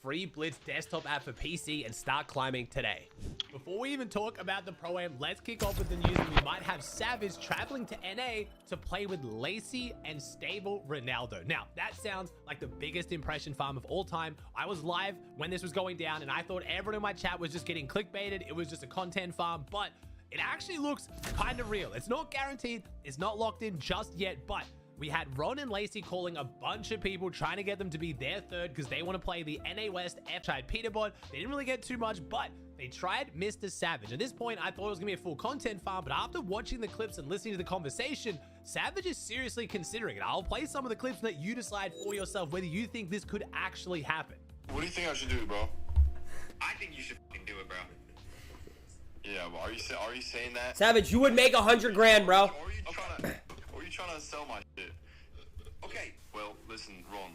free Blitz desktop app for PC and start climbing today. Before we even talk about the Pro-Am, let's kick off with the news that we might have Savage traveling to NA to play with Lacey and stable Ronaldo. Now, that sounds like the biggest impression farm of all time. I was live when this was going down, and I thought everyone in my chat was just getting clickbaited. It was just a content farm, but it actually looks kind of real. It's not guaranteed, it's not locked in just yet, but we had Ron and Lacey calling a bunch of people, trying to get them to be their third because they want to play the NA West. Tried Peterbot. They didn't really get too much, but they tried Mr. Savage. At this point, I thought it was going to be a full content farm, but after watching the clips and listening to the conversation, Savage is seriously considering it. I'll play some of the clips and let you decide for yourself whether you think this could actually happen. What do you think I should do, bro? I think you should fucking do it, bro. Yeah, but are you saying that? Savage, you would make 100 grand, bro. Or are you trying to sell my shit? Okay. Well, listen, Ron,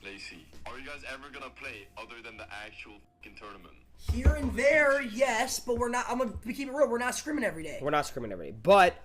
Lacey, are you guys ever gonna play other than the actual fucking tournament? Here and there, yes, but we're not. I'm gonna keep it real. We're not scrimming every day. We're not scrimming every day, but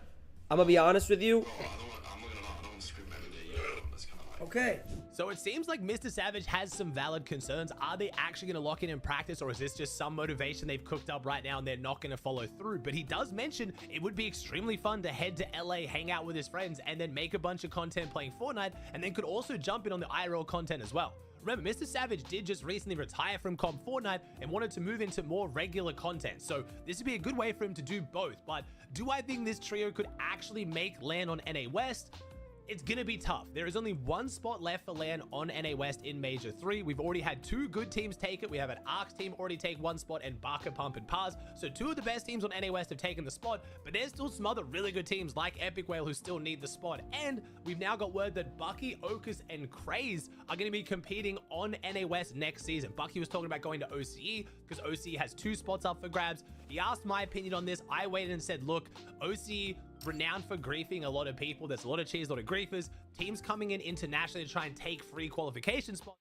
I'm gonna be honest with you. Bro, I don't want to scream every day. You know, that's kind of like... Okay. So it seems like Mr. Savage has some valid concerns. Are they actually going to lock in practice, or is this just some motivation they've cooked up right now and they're not going to follow through? But he does mention it would be extremely fun to head to LA, hang out with his friends, and then make a bunch of content playing Fortnite, and then could also jump in on the IRL content as well. Remember, Mr. Savage did just recently retire from comp Fortnite and wanted to move into more regular content. So this would be a good way for him to do both. But do I think this trio could actually make LAN on NA West? It's gonna be tough. There is only one spot left for LAN on NA West in Major 3. We've already had two good teams take it. We have an ARX team already take one spot and Barker Pump and Paz. So two of the best teams on NA West have taken the spot, but there's still some other really good teams like Epic Whale who still need the spot. And we've now got word that Bucky, Okus, and Craze are gonna be competing on NA West next season. Bucky was talking about going to OCE because OCE has two spots up for grabs. He asked my opinion on this. I waited and said, look, OCE, renowned for griefing a lot of people. There's a lot of cheese, a lot of griefers. Teams coming in internationally to try and take free qualification spots.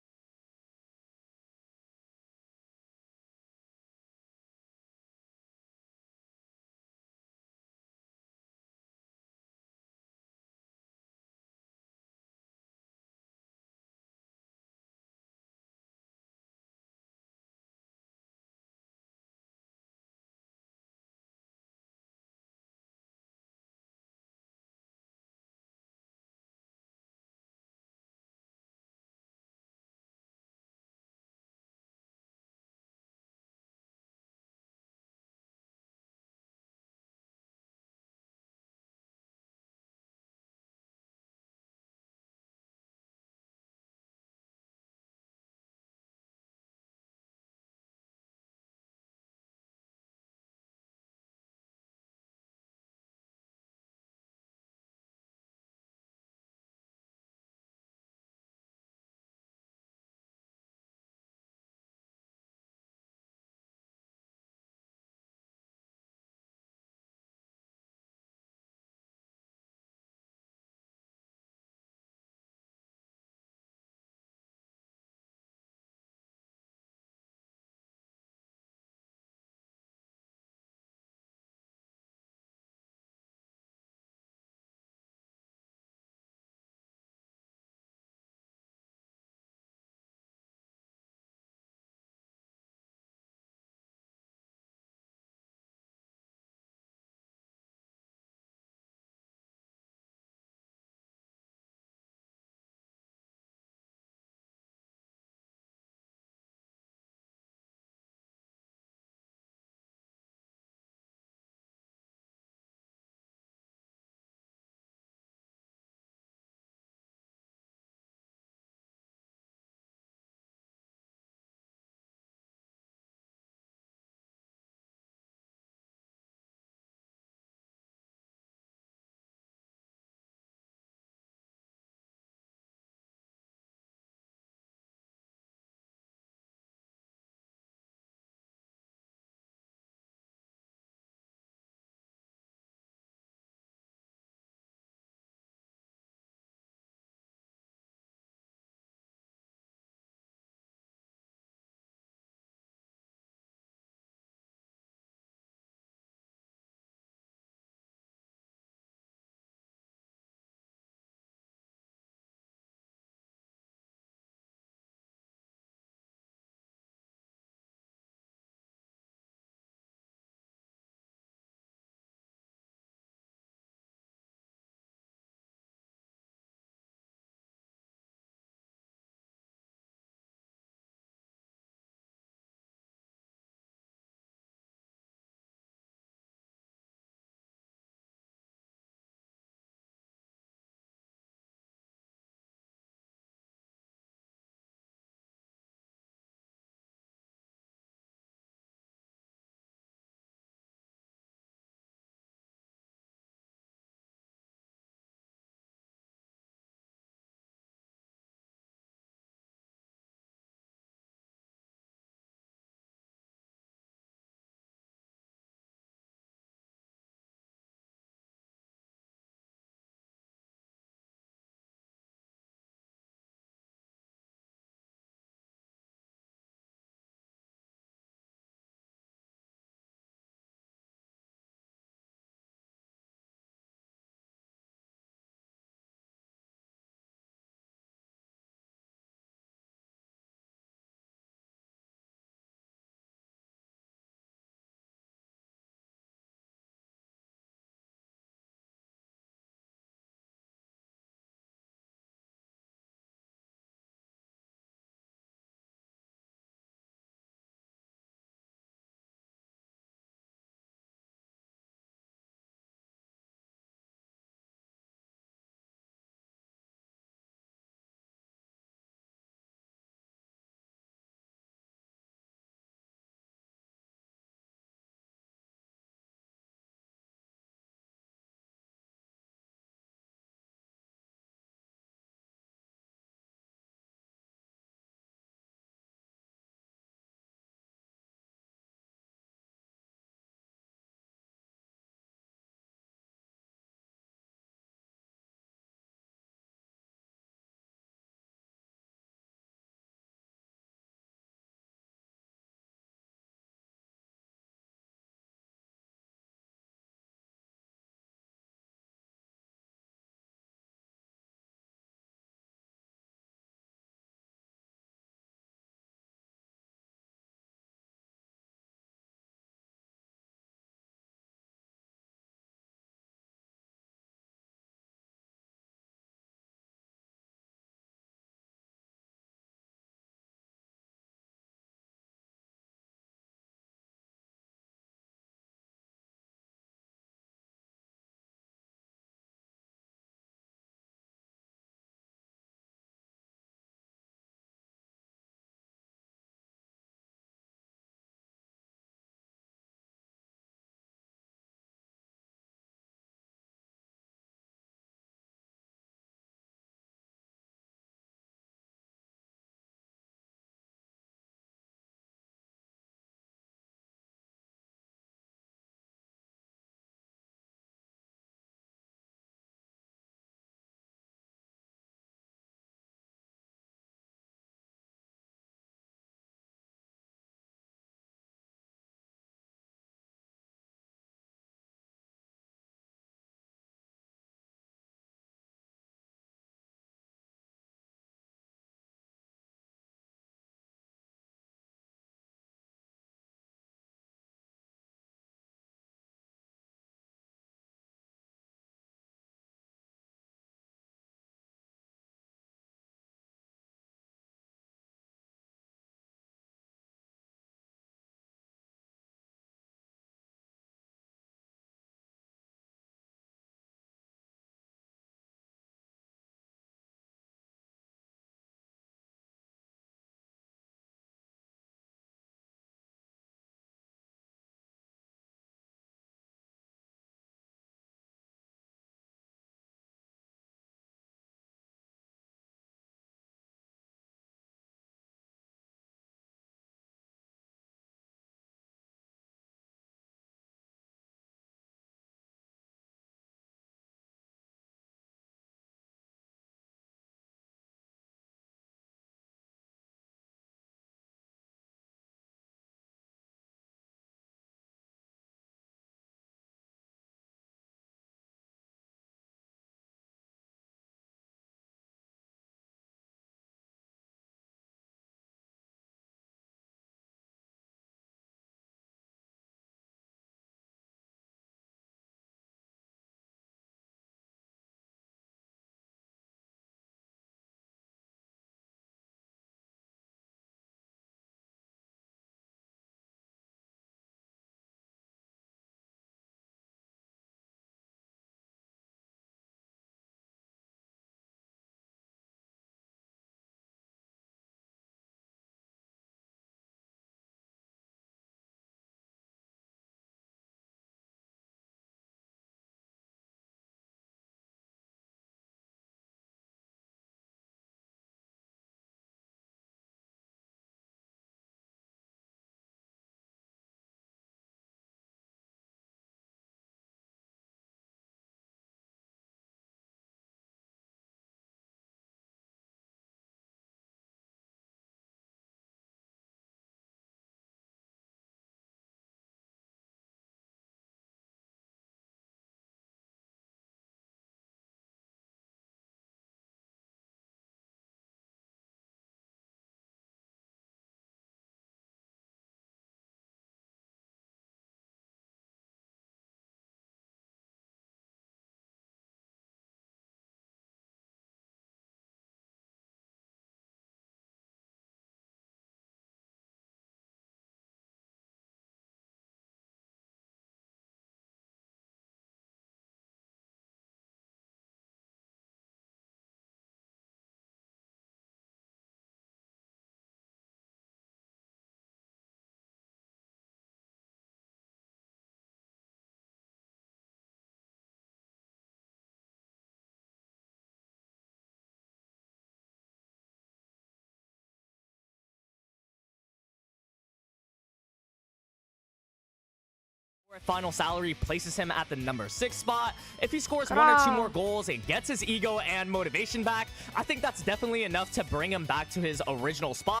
Final salary places him at the number 6 spot. If he scores 1 or 2 more goals and gets his ego and motivation back, I think that's definitely enough to bring him back to his original spot.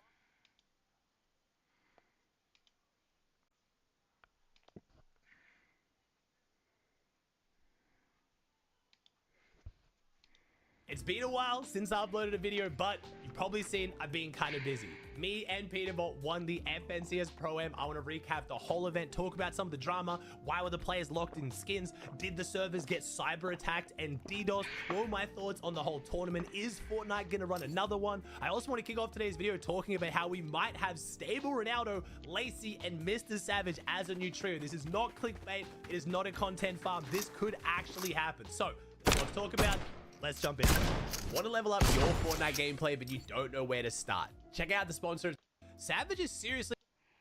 It's been a while since I uploaded a video, but you've probably seen I've been kind of busy. Me and Peterbot won the FNCS Pro-Am. I want to recap the whole event, talk about some of the drama, why were the players locked in skins, did the servers get cyber attacked and DDoS, what were my thoughts on the whole tournament, is Fortnite going to run another one? I also want to kick off today's video talking about how we might have Stable Ronaldo, Lacey, and Mr. Savage as a new trio. This is not clickbait, it is not a content farm, this could actually happen. So, let's talk about let's jump in. Want to level up your Fortnite gameplay, but you don't know where to start? Check out the sponsors. Savage is seriously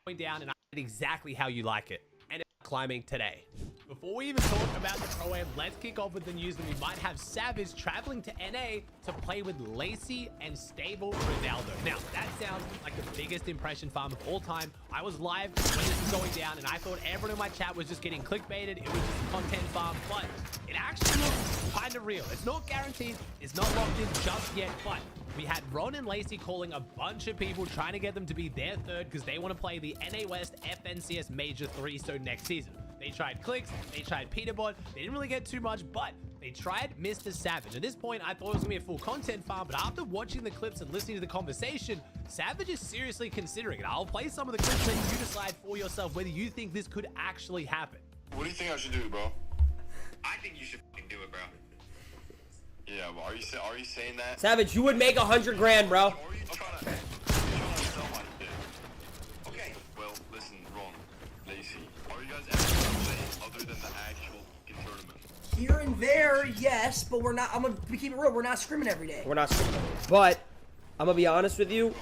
going down, and I did exactly how you like it. And it's climbing today. Before we even talk about the Pro-Am, let's kick off with the news that we might have Savage traveling to NA to play with Lacey and Stable Ronaldo. Now, that sounds like the biggest impression farm of all time. I was live when this was going down, and I thought everyone in my chat was just getting clickbaited. It was just a content farm, but it actually looks kind of real. It's not guaranteed, it's not locked in just yet, but we had Ron and Lacey calling a bunch of people, trying to get them to be their third because they want to play the NA West FNCS Major 3, so next season. They tried Clicks, they tried Peterbot, they didn't really get too much, but they tried Mr. Savage. At this point, I thought it was going to be a full content farm, but after watching the clips and listening to the conversation, Savage is seriously considering it. I'll play some of the clips and you decide for yourself whether you think this could actually happen. What do you think I should do, bro? I think you should fucking do it, bro. Yeah, well, are you saying that? Savage, you would make 100 grand, bro. Or are you trying to sell my shit? Okay. Well, listen, Ron, Lacey, are you guys ever gonna play other than the actual tournament? Here and there, yes, but we're not. I'm gonna keep it real. We're not scrimming every day. We're not screaming. But I'm gonna be honest with you. I'm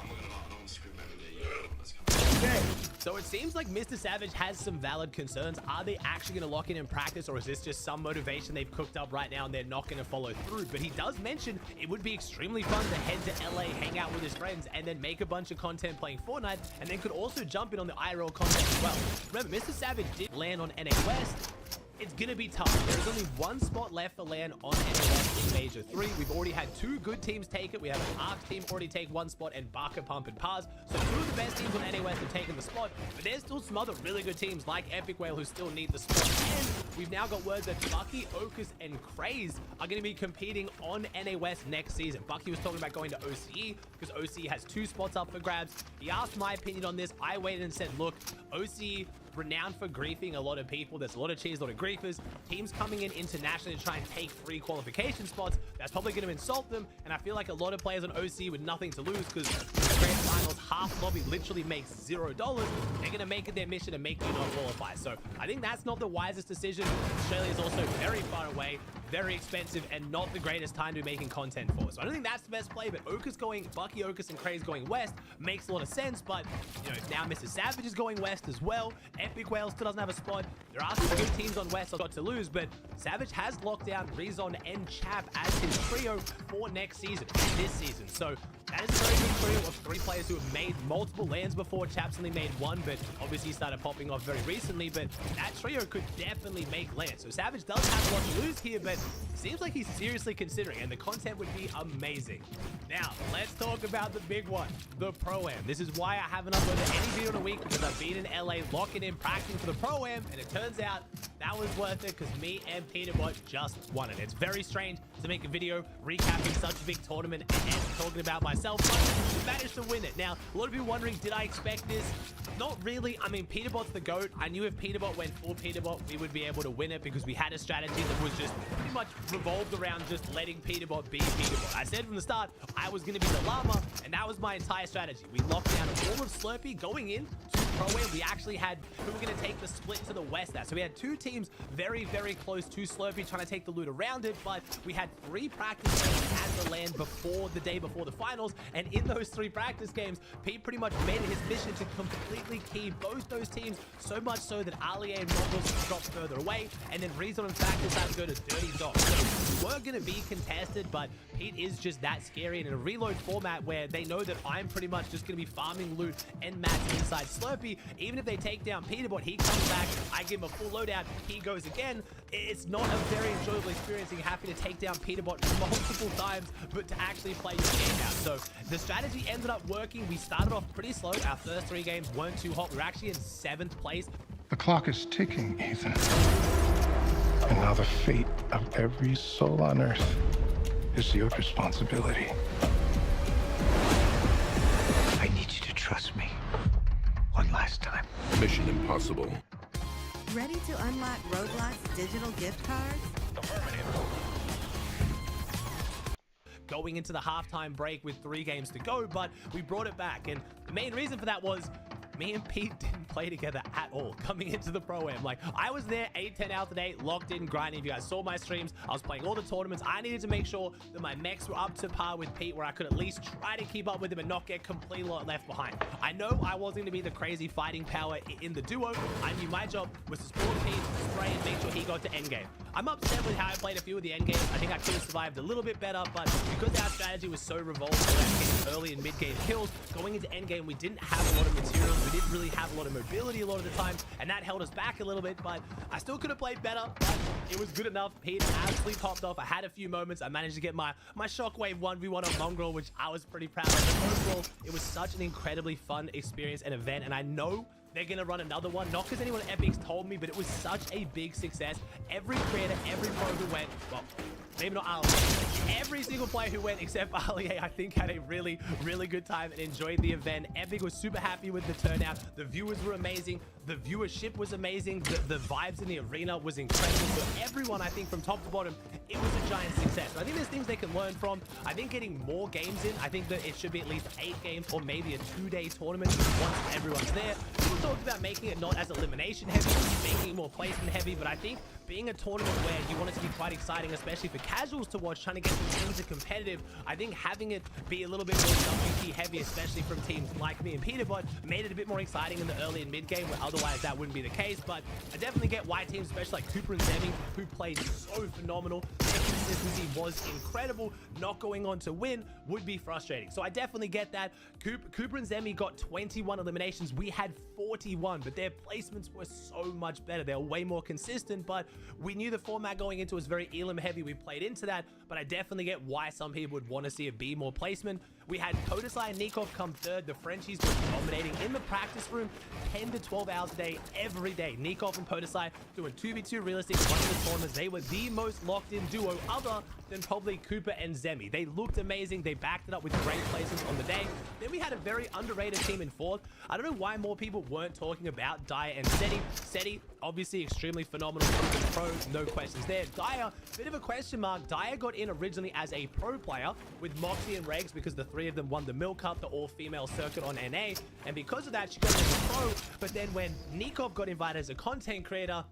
gonna scream every day. Yeah, let's go. Okay. So it seems like Mr. Savage has some valid concerns. Are they actually going to lock in practice, or is this just some motivation they've cooked up right now and they're not going to follow through? But he does mention it would be extremely fun to head to LA, hang out with his friends, and then make a bunch of content playing Fortnite, and then could also jump in on the IRL content as well. Remember, Mr. Savage did land on NA West. It's going to be tough. There's only one spot left for land on NA West in Major 3. We've already had 2 good teams take it. We have an ARC team already take 1 spot, and Barker, Pump, and Paz. So 2 of the best teams on NA West have taken the spot, but there's still some other really good teams like Epic Whale who still need the spot. And we've now got word that Bucky, Ocus, and Craze are going to be competing on NA West next season. Bucky was talking about going to OCE because OCE has 2 spots up for grabs. He asked my opinion on this. I waited and said, look, OCE renowned for griefing a lot of people. There's a lot of cheese, a lot of griefers. Teams coming in internationally to try and take free qualification spots, that's probably going to insult them. And I feel like a lot of players on OC with nothing to lose, because the grand finals, half lobby literally makes $0. They're going to make it their mission to make you not qualify. So I think that's not the wisest decision. Australia is also very far away, very expensive, and not the greatest time to be making content for. So I don't think that's the best play, but Bucky, Ocus, and Craze going west makes a lot of sense. But, you know, now Mr. Savage is going west as well. Epic Whale still doesn't have a spot. There are some good teams on west I've got to lose, but Savage has locked down Rezon and Chap as his trio for next season, this season. So that is a very good trio of 3 players who have made multiple lands before. Chap's only made 1, but obviously started popping off very recently. But that trio could definitely make lands. So Savage does have a lot to lose here, but it seems like he's seriously considering, and the content would be amazing. Now, let's talk about the big one, the Pro-Am. This is why I haven't uploaded any video in a week, because I've been in LA locking in practicing for the Pro-Am, and it turns out that was worth it because me and Peterbot just won it. It's very strange to make a video recapping such a big tournament and talking about myself, but we managed to win it. Now, a lot of you wondering, did I expect this? Not really. I mean, Peterbot's the GOAT. I knew if Peterbot went full Peterbot, we would be able to win it because we had a strategy that was just pretty much revolved around just letting Peterbot be Peterbot. I said from the start, I was going to be the llama, and that was my entire strategy. We locked down all of Slurpee going in to Pro-Am. We actually had who were going to take the split to the west there. So we had 2 teams very, very close to Slurpee trying to take the loot around it, but we had 3 practice games at the land before the day before the finals, and in those 3 practice games, Pete pretty much made it his mission to completely key both those teams, so much so that Alia and Mongols dropped further away, and then Rezon and Factors had to go to Dirty Dogs. So we were going to be contested, but Pete is just that scary, and in a reload format where they know that I'm pretty much just going to be farming loot and mats inside Slurpee, Koopy, even if they take down Peterbot, he comes back, I give him a full loadout, he goes again. It's not a very enjoyable experience having to take down Peterbot multiple times, but to actually play your game out. So the strategy ended up working. We started off pretty slow. Our first 3 games weren't too hot. We were actually in 7th place. The clock is ticking, Ethan. And now the fate of every soul on Earth is your responsibility. I need you to trust me. One last time. Mission impossible. Ready to unlock Roblox digital gift cards? Going into the halftime break with 3 games to go, but we brought it back. And the main reason for that was me and Pete didn't play together at all coming into the Pro-Am. Like, I was there 8-10 hours a day, locked in, grinding. If you guys saw my streams, I was playing all the tournaments. I needed to make sure that my mechs were up to par with Pete, where I could at least try to keep up with him and not get completely left behind. I know I wasn't going to be the crazy fighting power in the duo. I knew my job was to support Pete, spray, and make sure he got to endgame. I'm upset with how I played a few of the endgames. I think I could have survived a little bit better, but because our strategy was so revolved around getting early and mid-game kills, going into endgame, we didn't have a lot of materials. We didn't really have a lot of mobility a lot of the time, and that held us back a little bit, but I still could have played better, but it was good enough. Pete absolutely popped off. I had a few moments. I managed to get my Shockwave 1v1 on Mongrel, which I was pretty proud of. But overall, it was such an incredibly fun experience and event, and I know they're going to run another one. Not because anyone at Epic's told me, but it was such a big success. Every creator, every pro who went, well, maybe not Ali, every single player who went except Ali, I think had a really, really good time and enjoyed the event. Epic was super happy with the turnout. The viewers were amazing. The viewership was amazing. The vibes in the arena was incredible. For everyone, I think from top to bottom, it was a giant success. So I think there's things they can learn from. I think getting more games in, I think that it should be at least 8 games or maybe a 2-day tournament once everyone's there. People talked about making it not as elimination heavy, making it more placement heavy, but I think being a tournament where you want it to be quite exciting, especially for casuals to watch, trying to get the teams to competitive, I think having it be a little bit more WT heavy, especially from teams like me and Peterbot, made it a bit more exciting in the early and mid game, where otherwise that wouldn't be the case. But I definitely get why teams, especially like Cooper and Zemi, who played so phenomenal, their consistency was incredible, not going on to win would be frustrating. So I definitely get that. Cooper and Zemi got 21 eliminations. We had 41, but their placements were so much better. They were way more consistent, but we knew the format going into was very Elam heavy. We played into that, but I definitely get why some people would want to see it be more placement. We had Podesai and Nikov come third. The Frenchies were dominating in the practice room 10 to 12 hours a day, every day. Nikov and Podesai doing 2v2 realistic, running the tournaments. They were the most locked in duo other than probably Cooper and Zemi. They looked amazing. They backed it up with great placements on the day. Then we had a very underrated team in fourth. I don't know why more people weren't talking about Dyer and Seti. Seti, obviously extremely phenomenal pro, no questions there. Dyer, bit of a question mark. Dyer got in originally as a pro player with Moxie and Regs because the 3 of them won the Milk Cup, the all-female circuit on NA, and because of that, she got in as a pro. But then when Nikov got invited as a content creator,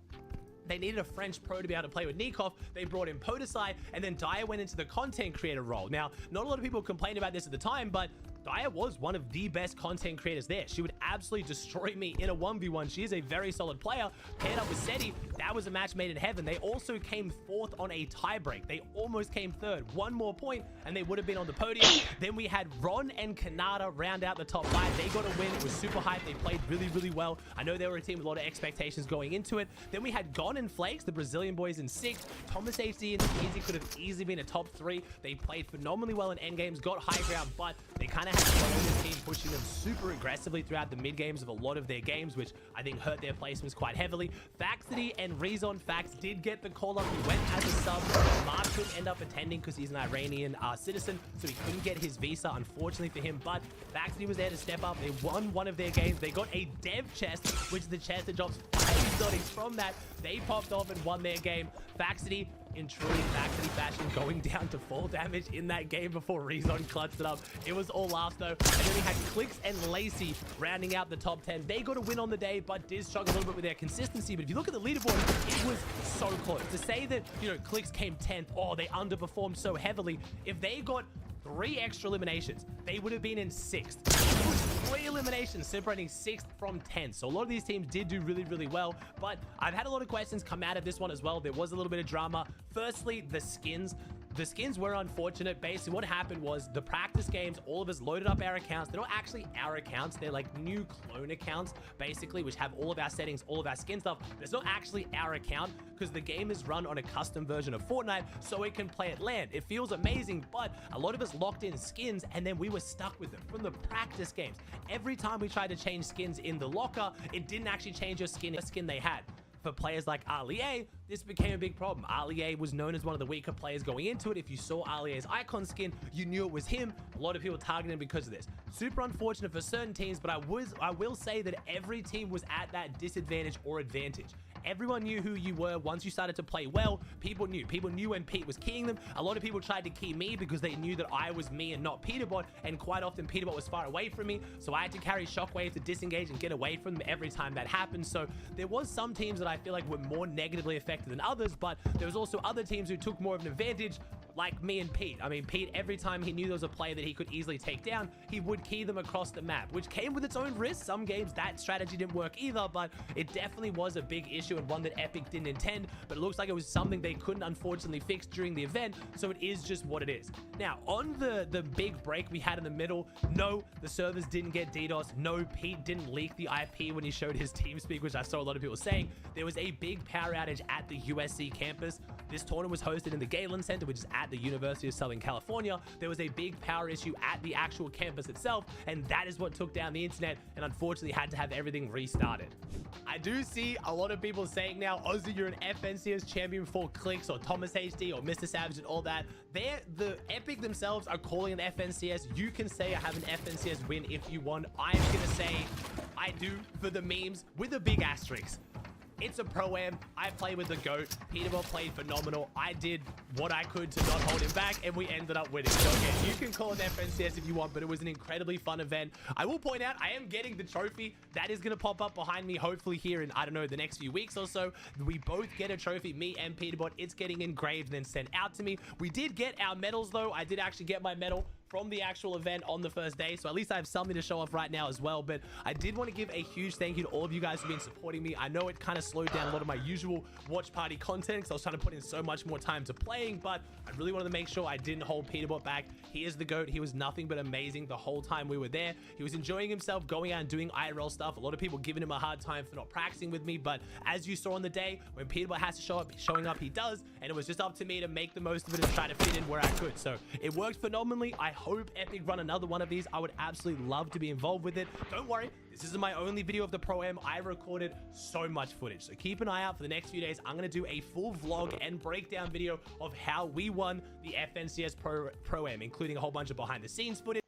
they needed a French pro to be able to play with Nikov. They brought in Podesai, and then Dyer went into the content creator role. Now, not a lot of people complained about this at the time, but Dyer was one of the best content creators there. She would absolutely destroy me in a 1v1. She is a very solid player. Paired up with Seti, that was a match made in heaven. They also came 4th on a tiebreak. They almost came 3rd. One more point, and they would have been on the podium. Then we had Ron and Kanata round out the top 5. They got a win. It was super hype. They played really, really well. I know they were a team with a lot of expectations going into it. Then we had Gon and Flakes, the Brazilian boys, in 6th. Thomas HD and Easy could have easily been a top 3. They played phenomenally well in endgames, got high ground, but they kind of had the team pushing them super aggressively throughout the mid games of a lot of their games, which I think hurt their placements quite heavily. Faxity and Rezon Fax did get the call up. He went as a sub. Mark couldn't end up attending because he's an Iranian citizen, so he couldn't get his visa, unfortunately for him. But Faxity was there to step up. They won one of their games. They got a dev chest, which is the chest that drops 5 exotics. From that, they popped off and won their game. Faxity, in truly Faxity fashion, going down to 4 damage in that game before Rezon clutched it up. It was all last though. And then we had Clicks and Lacey rounding out the top 10. They got a win on the day, but did struggle a little bit with their consistency. But if you look at the leaderboard, it was so close. To say that, you know, Clicks came 10th, oh, they underperformed so heavily. If they got 3 extra eliminations, they would have been in 6th. It was 3 eliminations, separating 6th from 10th. So a lot of these teams did do really, really well, but I've had a lot of questions come out of this one as well. There was a little bit of drama. Firstly, the skins. The skins were unfortunate. Basically, what happened was the practice games, all of us loaded up our accounts. They're not actually our accounts. They're like new clone accounts, basically, which have all of our settings, all of our skin stuff. But it's not actually our account because the game is run on a custom version of Fortnite, so it can play at LAN. It feels amazing, but a lot of us locked in skins and then we were stuck with them from the practice games. Every time we tried to change skins in the locker, it didn't actually change your skin they had. For players like Alie, this became a big problem. Alie was known as one of the weaker players going into it. If you saw Alie's icon skin, you knew it was him. A lot of people targeted him because of this. Super unfortunate for certain teams, but I will say that every team was at that disadvantage or advantage. Everyone knew who you were. Once you started to play well, people knew when Pete was keying them. A lot of people tried to key me because they knew that I was me and not Peterbot, and quite often Peterbot was far away from me, so I had to carry Shockwave to disengage and get away from them every time that happened. So there was some teams that I feel like were more negatively affected than others, but there was also other teams who took more of an advantage, like me and Pete. I mean, Pete, every time he knew there was a player that he could easily take down, he would key them across the map, which came with its own risks. Some games that strategy didn't work either, but it definitely was a big issue and one that Epic didn't intend, but it looks like it was something they couldn't unfortunately fix during the event, so it is just what it is. Now, on the big break we had in the middle, no, the servers didn't get DDoS. No, Pete didn't leak the IP when he showed his TeamSpeak, which I saw a lot of people saying. There was a big power outage at the USC campus. This tournament was hosted in the Galen Center, which is at the University of Southern California. There was a big power issue at the actual campus itself, and that is what took down the internet and unfortunately had to have everything restarted. I do see a lot of people saying now, Ozzy, you're an FNCS champion for clicks, or Thomas HD or Mr. Savage and all that. The Epic themselves are calling an FNCS. You can say I have an FNCS win if you want. I'm gonna say I do for the memes with a big asterisk. It's a Pro-Am. I play with the GOAT. Peterbot played phenomenal. I did what I could to not hold him back, and we ended up winning. So again, you can call it FNCS if you want, but it was an incredibly fun event. I will point out, I am getting the trophy. That is going to pop up behind me, hopefully here in, I don't know, the next few weeks or so. We both get a trophy, me and Peterbot. It's getting engraved and then sent out to me. We did get our medals, though. I did actually get my medal from the actual event on the first day, so at least I have something to show off right now as well. But I did want to give a huge thank you to all of you guys who've been supporting me. I know it kind of slowed down a lot of my usual watch party content because I was trying to put in so much more time to playing, but I really wanted to make sure I didn't hold Peterbot back. He is the GOAT. He was nothing but amazing the whole time we were there. He was enjoying himself, going out and doing IRL stuff. A lot of people giving him a hard time for not practicing with me, but as you saw on the day, when Peterbot has to show up, showing up, he does, and it was just up to me to make the most of it and try to fit in where I could. So it worked phenomenally. I hope Epic run another one of these. I would absolutely love to be involved with it. Don't worry, this isn't my only video of the Pro-Am. I recorded so much footage, so keep an eye out for the next few days. I'm going to do a full vlog and breakdown video of how we won the FNCS Pro-Am, including a whole bunch of behind the scenes footage.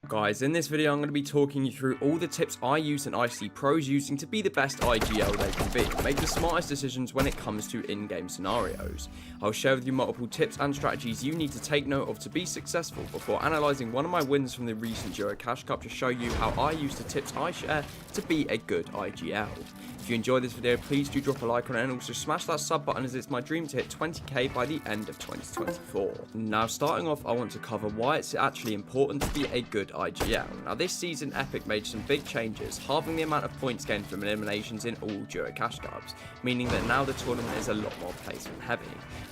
Guys, in this video I'm going to be talking you through all the tips I use and I see pros using to be the best IGL they can be and make the smartest decisions when it comes to in-game scenarios. I'll share with you multiple tips and strategies you need to take note of to be successful before analysing one of my wins from the recent Euro Cash Cup to show you how I use the tips I share to be a good IGL. If you enjoyed this video, please do drop a like on it and also smash that sub button, as it's my dream to hit 20k by the end of 2024. Now, starting off, I want to cover why it's actually important to be a good IGL. Now, this season Epic made some big changes, halving the amount of points gained from eliminations in all Euro Cash Cups, meaning that now the tournament is a lot more placement heavy.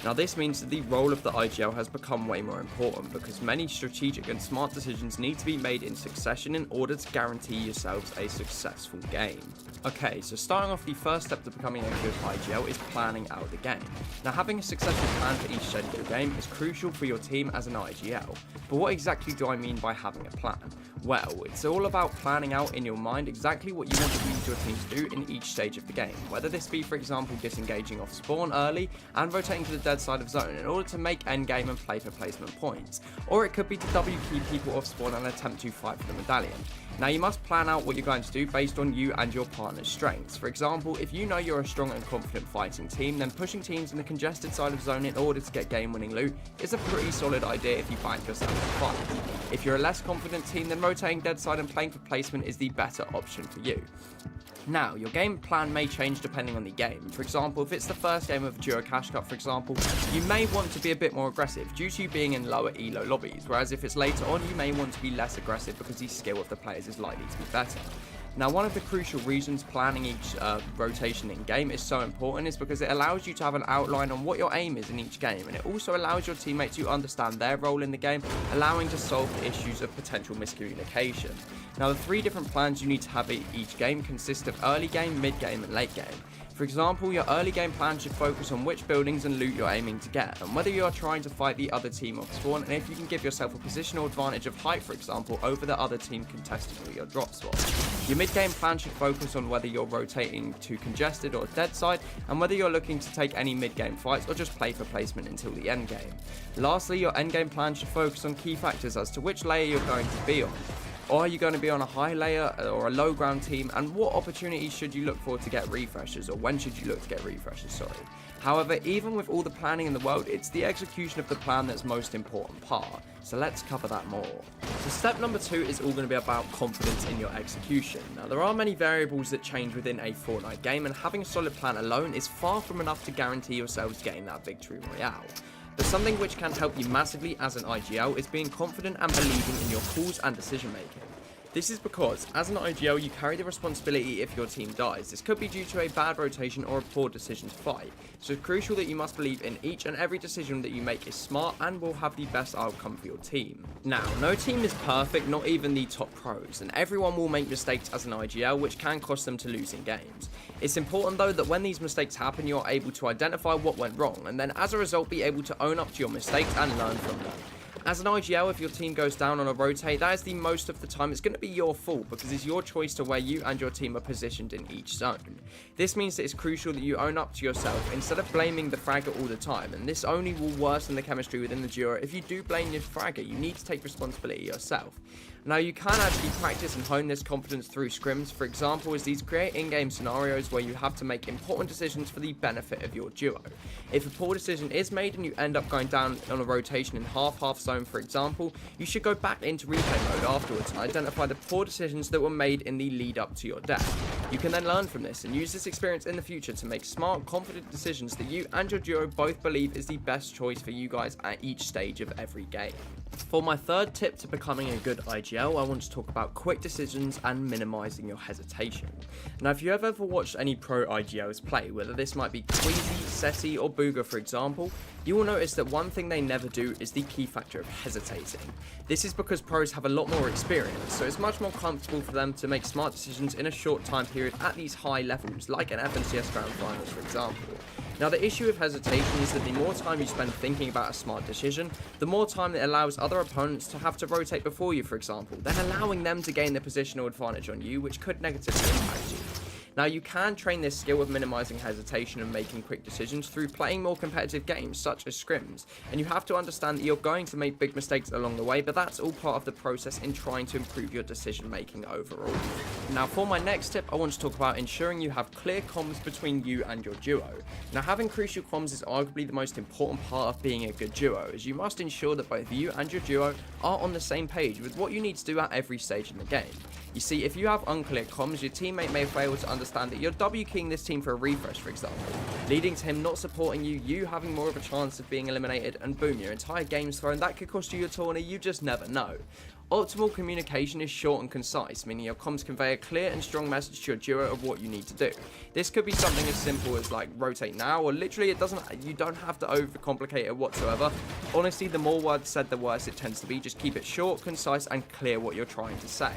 Now, this means that the role of the IGL has become way more important, because many strategic and smart decisions need to be made in succession in order to guarantee yourselves a successful game. Okay, so starting off, the first step to becoming a good IGL is planning out the game. Now, having a successful plan for each stage of your game is crucial for your team as an IGL. But what exactly do I mean by having a plan? Well, it's all about planning out in your mind exactly what you want to use your team to do in each stage of the game, whether this be, for example, disengaging off spawn early and rotating to the dead side of zone in order to make endgame and play for placement points, or it could be to W key people off spawn and attempt to fight for the medallion. Now, you must plan out what you're going to do based on you and your partner's strengths. For example, if you know you're a strong and confident fighting team, then pushing teams in the congested side of zone in order to get game-winning loot is a pretty solid idea if you find yourself in a fight. If you're a less confident team, then rotating dead side and playing for placement is the better option for you. Now, your game plan may change depending on the game. For example, if it's the first game of a Euro Cash Cup, for example, you may want to be a bit more aggressive due to you being in lower elo lobbies, whereas if it's later on, you may want to be less aggressive because the skill of the players is likely to be better. Now, one of the crucial reasons planning each rotation in game is so important is because it allows you to have an outline on what your aim is in each game, and it also allows your teammates to understand their role in the game, allowing to solve the issues of potential miscommunication. Now, the 3 different plans you need to have each game consist of early game, mid game, and late game. For example, your early game plan should focus on which buildings and loot you're aiming to get, and whether you are trying to fight the other team off spawn, and if you can give yourself a positional advantage of height, for example, over the other team contesting your drop spot. Your mid game plan should focus on whether you're rotating to congested or dead side, and whether you're looking to take any mid game fights or just play for placement until the end game. Lastly, your end game plan should focus on key factors as to which layer you're going to be on. Or are you going to be on a high layer or a low ground team, and what opportunities should you look for to get refreshes, or when should you look to get refreshes, sorry. However, even with all the planning in the world, it's the execution of the plan that's most important part, so let's cover that more. So step number 2 is all going to be about confidence in your execution. Now, there are many variables that change within a Fortnite game, and having a solid plan alone is far from enough to guarantee yourselves getting that victory royale. But something which can help you massively as an IGL is being confident and believing in your calls and decision making. This is because, as an IGL, you carry the responsibility if your team dies. This could be due to a bad rotation or a poor decision to fight, so it's crucial that you must believe in each and every decision that you make is smart and will have the best outcome for your team. Now, no team is perfect, not even the top pros, and everyone will make mistakes as an IGL, which can cost them to losing games. It's important though that when these mistakes happen, you're able to identify what went wrong, and then as a result be able to own up to your mistakes and learn from them. As an IGL, if your team goes down on a rotate, that is the most of the time it's going to be your fault, because it's your choice to where you and your team are positioned in each zone. This means that it's crucial that you own up to yourself instead of blaming the fragger all the time, and this only will worsen the chemistry within the duo. If you do blame your fragger, you need to take responsibility yourself. Now, you can actually practice and hone this confidence through scrims. For example, is these create in-game scenarios where you have to make important decisions for the benefit of your duo. If a poor decision is made and you end up going down on a rotation in half zone, for example, you should go back into replay mode afterwards and identify the poor decisions that were made in the lead up to your death. You can then learn from this and use this experience in the future to make smart, confident decisions that you and your duo both believe is the best choice for you guys at each stage of every game. For my third tip to becoming a good IGL, I want to talk about quick decisions and minimizing your hesitation. Now, if you have ever watched any pro IGLs play, whether this might be Queasy, Seti, or Booga for example, you will notice that one thing they never do is the key factor of hesitating. This is because pros have a lot more experience, so it's much more comfortable for them to make smart decisions in a short time period at these high levels, like an FNCS Grand Finals for example. Now, the issue with hesitation is that the more time you spend thinking about a smart decision, the more time it allows other opponents to have to rotate before you, for example, then allowing them to gain the positional advantage on you, which could negatively impact you. Now, you can train this skill of minimizing hesitation and making quick decisions through playing more competitive games such as scrims, and you have to understand that you're going to make big mistakes along the way, but that's all part of the process in trying to improve your decision making overall. Now, for my next tip, I want to talk about ensuring you have clear comms between you and your duo. Now, having crucial comms is arguably the most important part of being a good duo, as you must ensure that both you and your duo are on the same page with what you need to do at every stage in the game. You see, if you have unclear comms, your teammate may fail to understand that you're W-keying this team for a refresh, for example, leading to him not supporting you, you having more of a chance of being eliminated, and boom, your entire game's thrown. That could cost you your tourney, you just never know. Optimal communication is short and concise, meaning your comms convey a clear and strong message to your duo of what you need to do. This could be something as simple as like rotate now, or literally you don't have to overcomplicate it whatsoever. Honestly, the more words said, the worse it tends to be. Just keep it short, concise, and clear what you're trying to say.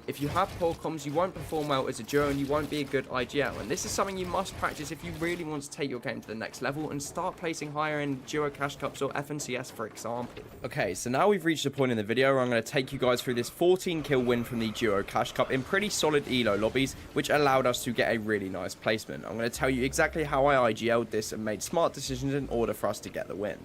If you have poor comms, you won't perform well as a duo and you won't be a good IGL, and this is something you must practice if you really want to take your game to the next level and start placing higher in duo cash cups or FNCS for example. Okay, so now we've reached a point in the video where I'm going to take you guys through this 14 kill win from the duo cash cup in pretty solid elo lobbies, which allowed us to get a really nice placement. I'm going to tell you exactly how I IGL'd this and made smart decisions in order for us to get the win.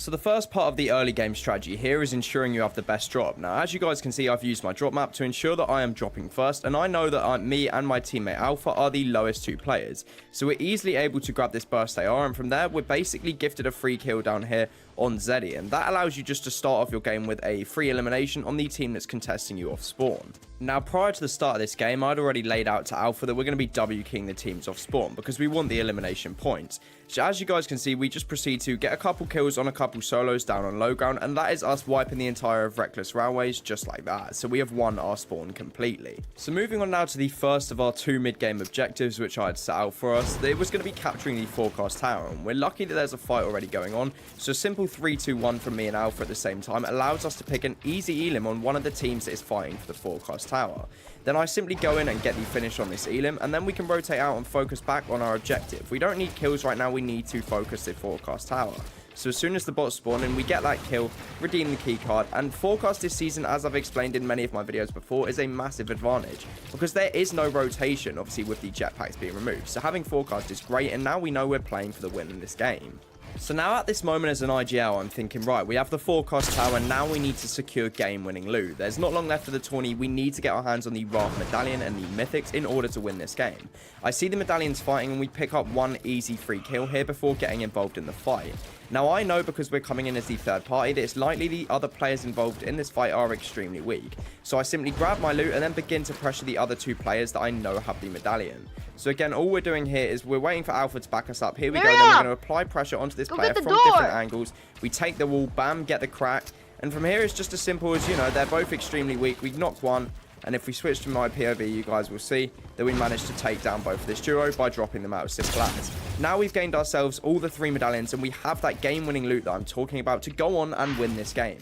So the first part of the early game strategy here is ensuring you have the best drop. Now, as you guys can see, I've used my drop map to ensure that I am dropping first, and I know that me and my teammate Alpha are the lowest 2 players. So we're easily able to grab this burst AR, and from there, we're basically gifted a free kill down here on Zeddy, and that allows you just to start off your game with a free elimination on the team that's contesting you off spawn. Now, prior to the start of this game, I'd already laid out to Alpha that we're going to be W-keying the teams off spawn because we want the elimination points. So as you guys can see, we just proceed to get a couple kills on a couple solos down on low ground, and that is us wiping the entire of Reckless Railways just like that. So we have won our spawn completely. So moving on now to the first of our 2 mid-game objectives, which I had set out for us. It was going to be capturing the forecast tower, and we're lucky that there's a fight already going on. So a simple 3-2-1 from me and Alpha at the same time allows us to pick an easy elim on one of the teams that is fighting for the forecast tower. Then I simply go in and get the finish on this elim, and then we can rotate out and focus back on our objective. We don't need kills right now, we need to focus the forecast tower. So as soon as the bots spawn in, we get that kill, redeem the key card, and forecast this season, as I've explained in many of my videos before, is a massive advantage because there is no rotation, obviously, with the jetpacks being removed. So having forecast is great, and now we know we're playing for the win in this game. So now at this moment as an IGL, I'm thinking, right, we have the forecast tower, and now we need to secure game-winning loot. There's not long left of the tourney. We need to get our hands on the wrld medallion and the mythics in order to win this game. I see the medallions fighting, and we pick up one easy free kill here before getting involved in the fight. Now, I know because we're coming in as the third party that it's likely the other players involved in this fight are extremely weak. So I simply grab my loot and then begin to pressure the other 2 players that I know have the medallion. So again, all we're doing here is we're waiting for Alpha to back us up. Here we go, then we're going to apply pressure onto this player from different angles. We take the wall, bam, get the crack. And from here, it's just as simple as, you know, they're both extremely weak. We knock one. And if we switch to my POV, you guys will see that we managed to take down both of this duo by dropping them out as simple as. Now we've gained ourselves all the 3 medallions, and we have that game-winning loot that I'm talking about to go on and win this game.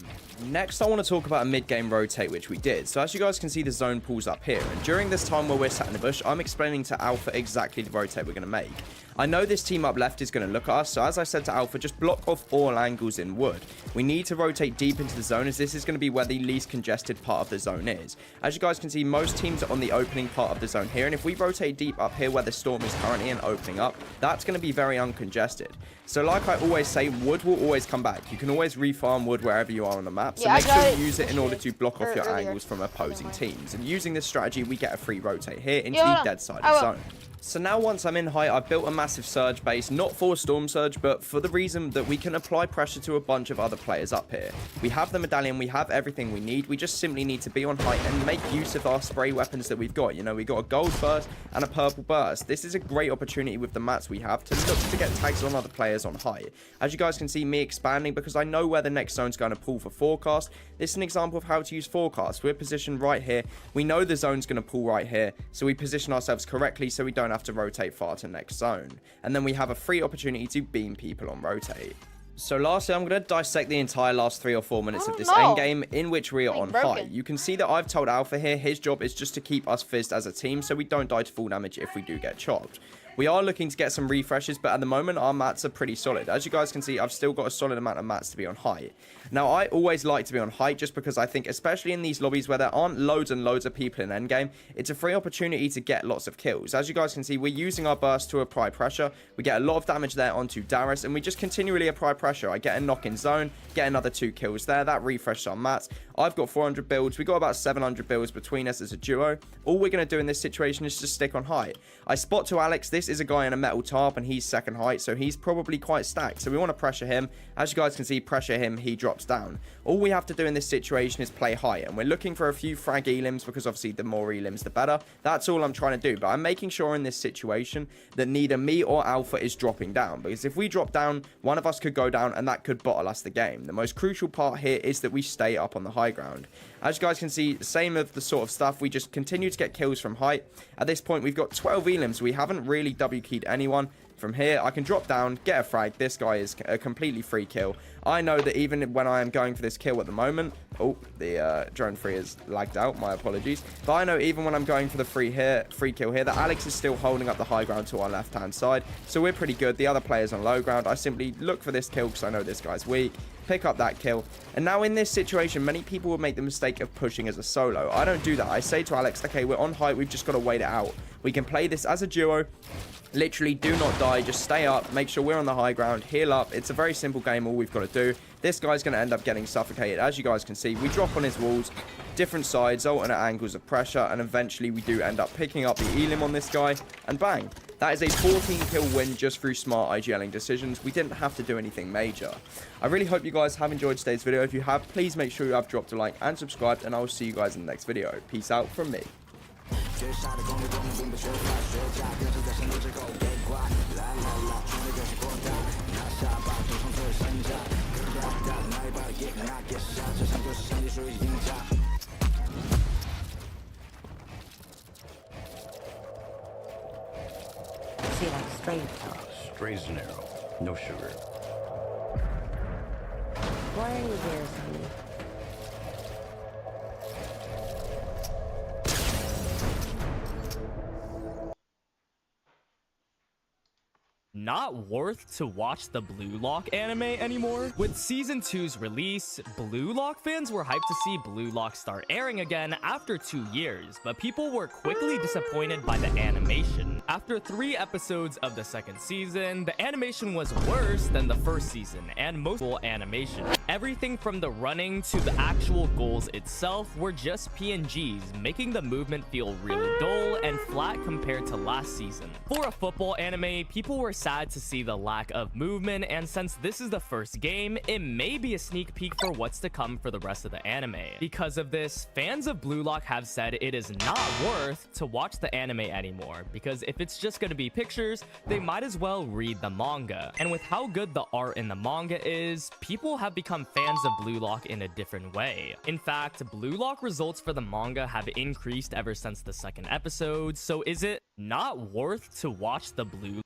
Next, I want to talk about a mid-game rotate, which we did. So as you guys can see, the zone pulls up here. And during this time where we're sat in the bush, I'm explaining to Alpha exactly the rotate we're going to make. I know this team up left is going to look at us, so as I said to Alpha, just block off all angles in wood. We need to rotate deep into the zone, as this is going to be where the least congested part of the zone is. As you guys can see, most teams are on the opening part of the zone here, and if we rotate deep up here where the storm is currently and opening up, that's going to be very uncongested. So like I always say, wood will always come back. You can always refarm wood wherever you are on the map, so make sure you use it in order to block off your angles from opposing teams. And using this strategy, we get a free rotate here into the dead side of the zone. So now once I'm in height, I've built a massive surge base, not for storm surge, but for the reason that we can apply pressure to a bunch of other players up here. We have the medallion, we have everything we need, we just simply need to be on height and make use of our spray weapons that we've got. You know, we've got a gold burst and a purple burst. This is a great opportunity with the mats we have to look to get tags on other players on height. As you guys can see, me expanding because I know where the next zone's going to pull for forecast. This is an example of how to use forecast. We're positioned right here. We know the zone's going to pull right here, so we position ourselves correctly so we don't have to rotate far to next zone. And then we have a free opportunity to beam people on rotate. So lastly, I'm going to dissect the entire last 3 or 4 minutes of this endgame in which we are on high. You can see that I've told Alpha here his job is just to keep us fizzed as a team so we don't die to full damage if we do get chopped. We are looking to get some refreshes, but at the moment our mats are pretty solid. As you guys can see, I've still got a solid amount of mats to be on height. Now, I always like to be on height just because I think, especially in these lobbies where there aren't loads and loads of people in endgame, it's a free opportunity to get lots of kills. As you guys can see, we're using our burst to apply pressure. We get a lot of damage there onto Darius, and we just continually apply pressure. I get a knock in zone, get another 2 kills there. That refreshes our mats. I've got 400 builds. We got about 700 builds between us as a duo. All we're going to do in this situation is just stick on height. I spot to Alex. This is a guy in a metal tarp, and he's second height, so he's probably quite stacked. So we want to pressure him. As you guys can see, pressure him, he drops down. All we have to do in this situation is play high, and we're looking for a few frag elims because obviously the more elims the better. That's all I'm trying to do, but I'm making sure in this situation that neither me or Alpha is dropping down, because if we drop down, one of us could go down and that could bottle us the game. The most crucial part here is that we stay up on the high ground. As you guys can see, same of the sort of stuff, we just continue to get kills from height. At this point, we've got 12 elims. We haven't really W-keyed anyone. From here, I can drop down, get a frag. This guy is a completely free kill. I know that even when I am going for this kill at the moment... Oh, the drone free is lagged out. My apologies. But I know even when I'm going for the free kill here, that Alex is still holding up the high ground to our left-hand side. So we're pretty good. The other player's on low ground. I simply look for this kill because I know this guy's weak. Pick up that kill. And now in this situation, many people would make the mistake of pushing as a solo. I don't do that. I say to Alex, okay, we're on height. We've just got to wait it out. We can play this as a duo. Literally, do not die. Just stay up. Make sure we're on the high ground. Heal up. It's a very simple game. All we've got to do, this guy's going to end up getting suffocated. As you guys can see, we drop on his walls, different sides, alternate angles of pressure, and eventually we do end up picking up the elim on this guy, and bang. That is a 14 kill win just through smart IGLing decisions. We didn't have to do anything major. I really hope you guys have enjoyed today's video. If you have, please make sure you have dropped a like and subscribed, and I will see you guys in the next video. Peace out from me. See, like straight talk. Straight and narrow. No sugar. Why are you here, honey? Not worth to watch the Blue Lock anime anymore? With Season 2's release, Blue Lock fans were hyped to see Blue Lock start airing again after 2 years, but people were quickly disappointed by the animation. After 3 episodes of the second season, the animation was worse than the first season, and most full animation. Everything from the running to the actual goals itself were just PNGs, making the movement feel really dull and flat compared to last season. For a football anime, people were sad to see the lack of movement, and since this is the first game, it may be a sneak peek for what's to come for the rest of the anime. Because of this, fans of Blue Lock have said it is not worth to watch the anime anymore, because if it's just gonna be pictures, they might as well read the manga. And with how good the art in the manga is, people have become fans of Blue Lock in a different way. In fact, Blue Lock results for the manga have increased ever since the second episode, so is it not worth to watch the Blue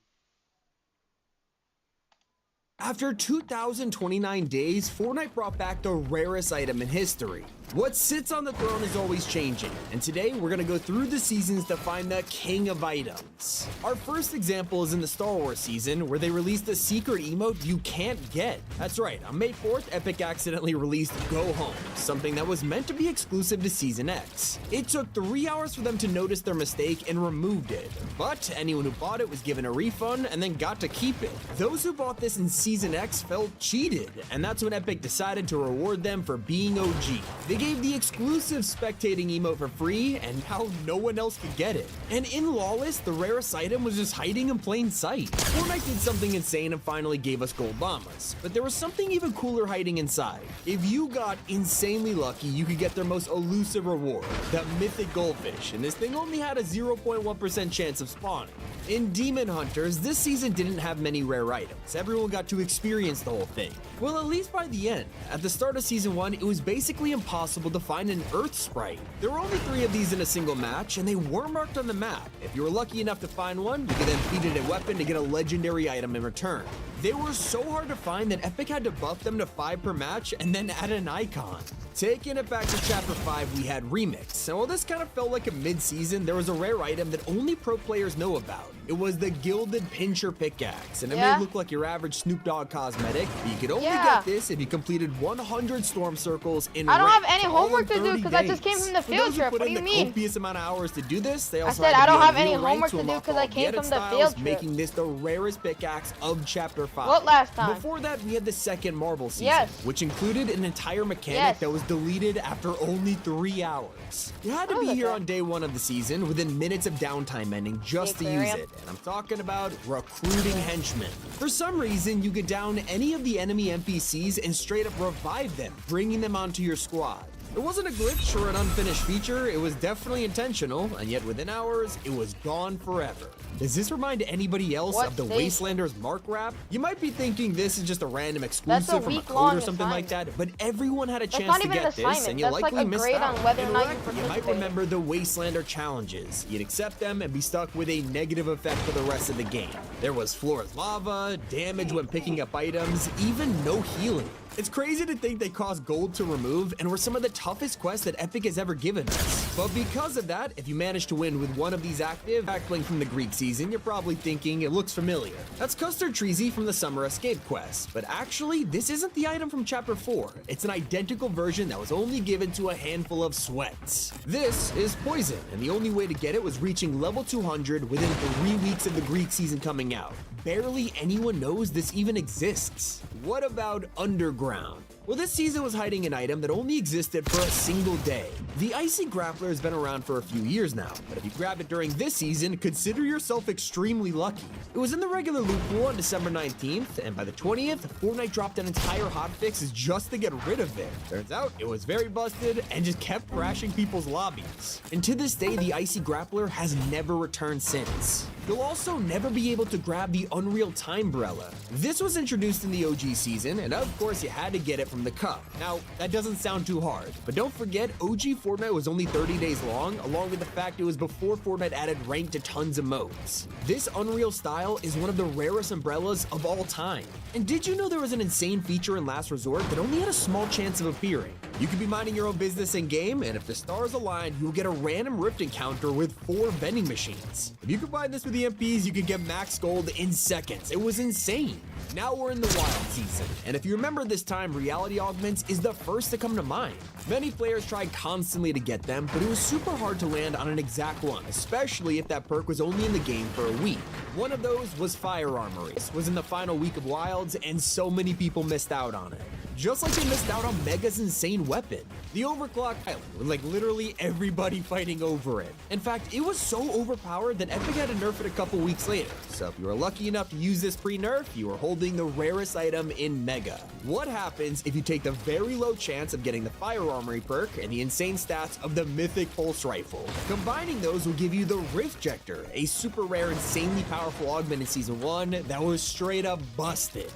After 2,029 days, Fortnite brought back the rarest item in history. What sits on the throne is always changing, and today we're gonna go through the seasons to find the king of items. Our first example is in the Star Wars season, where they released a secret emote you can't get. That's right, on May 4th, Epic accidentally released Go Home, something that was meant to be exclusive to Season X. It took 3 hours for them to notice their mistake and removed it, but anyone who bought it was given a refund and then got to keep it. Those who bought this in Season X felt cheated, and that's when Epic decided to reward them for being OG. They gave the exclusive spectating emote for free, and now no one else could get it. And in Lawless, the rarest item was just hiding in plain sight. Fortnite did something insane and finally gave us gold llamas, but there was something even cooler hiding inside. If you got insanely lucky, you could get their most elusive reward, the mythic goldfish, and this thing only had a 0.1% chance of spawning. In Demon Hunters, this season didn't have many rare items. Everyone got to experience the whole thing. Well, at least by the end. At the start of Season 1, it was basically impossible to find an Earth Sprite. There were only 3 of these in a single match, and they were marked on the map. If you were lucky enough to find one, you could then feed it a weapon to get a legendary item in return. They were so hard to find that Epic had to buff them to 5 per match and then add an icon. Taking it back to Chapter 5, we had Remix. And while this kind of felt like a mid-season, there was a rare item that only pro players know about. It was the Gilded Pincher Pickaxe, and it may look like your average Snoop Dogg cosmetic, but you could only get this if you completed 100 storm circles in I don't have ranked any all in homework to do 30 because I just days. came from the For field those who trip. put What do in you the mean? copious amount of hours to do this, they I also said had I to don't be have on any real rank homework to do unlock because I all came Gadget from the styles, field trip. making this the rarest pickaxe of Chapter 5. What last time? Before that, we had the second Marvel season, Yes. which included an entire mechanic Yes. that was deleted after only 3 hours. You had to be here on day 1 of the season within minutes of downtime ending just to use it, and I'm talking about recruiting henchmen. For some reason, you could down any of the enemy NPCs and straight up revive them, bringing them onto your squad. It wasn't a glitch or an unfinished feature, it was definitely intentional, and yet within hours, it was gone forever. Does this remind anybody else of the Wastelanders Mark rap? You might be thinking this is just a random exclusive from a code or something like that, but everyone had a chance to get this, and you likely missed out. In rec, you might remember the Wastelander challenges. You'd accept them and be stuck with a negative effect for the rest of the game. There was floor is lava, damage when picking up items, even no healing. It's crazy to think they cost gold to remove and were some of the toughest quests that Epic has ever given us. But because of that, if you manage to win with one of these active, backbling from the Greek season, you're probably thinking it looks familiar. That's Custard Treasy from the Summer Escape quest. But actually, this isn't the item from Chapter 4. It's an identical version that was only given to a handful of sweats. This is Poison, and the only way to get it was reaching level 200 within 3 weeks of the Greek season coming out. Barely anyone knows this even exists. What about Underground? Well, this season was hiding an item that only existed for a single day. The Icy Grappler has been around for a few years now, but if you grabbed it during this season, consider yourself extremely lucky. It was in the regular loot pool on December 19th, and by the 20th, Fortnite dropped an entire hotfix just to get rid of it. Turns out, it was very busted and just kept crashing people's lobbies. And to this day, the Icy Grappler has never returned since. You'll also never be able to grab the Unreal Timebrella. This was introduced in the OG season, and of course you had to get it from the cup. Now, that doesn't sound too hard, but don't forget OG Fortnite was only 30 days long, along with the fact it was before Fortnite added rank to tons of modes. This Unreal style is one of the rarest umbrellas of all time. And did you know there was an insane feature in Last Resort that only had a small chance of appearing? You could be minding your own business in game, and if the stars align, you'll get a random rift encounter with 4 vending machines. If you combine this with the MPs, you could get max gold in seconds. It was insane. Now we're in the wild season, and if you remember this time, reality augments is the first to come to mind. Many players tried constantly to get them, but it was super hard to land on an exact one, especially if that perk was only in the game for a week. One of those was Fire Armory. This was in the final week of Wilds, and so many people missed out on it. Just like they missed out on Mega's insane weapon, the Overclock Island, with like literally everybody fighting over it. In fact, it was so overpowered that Epic had to nerf it a couple weeks later. So if you were lucky enough to use this pre-nerf, you were holding the rarest item in Mega. What happens if you take the very low chance of getting the Fire Armory perk and the insane stats of the Mythic Pulse Rifle? Combining those will give you the Riftjector, a super rare, insanely powerful augment in Season 1 that was straight up busted.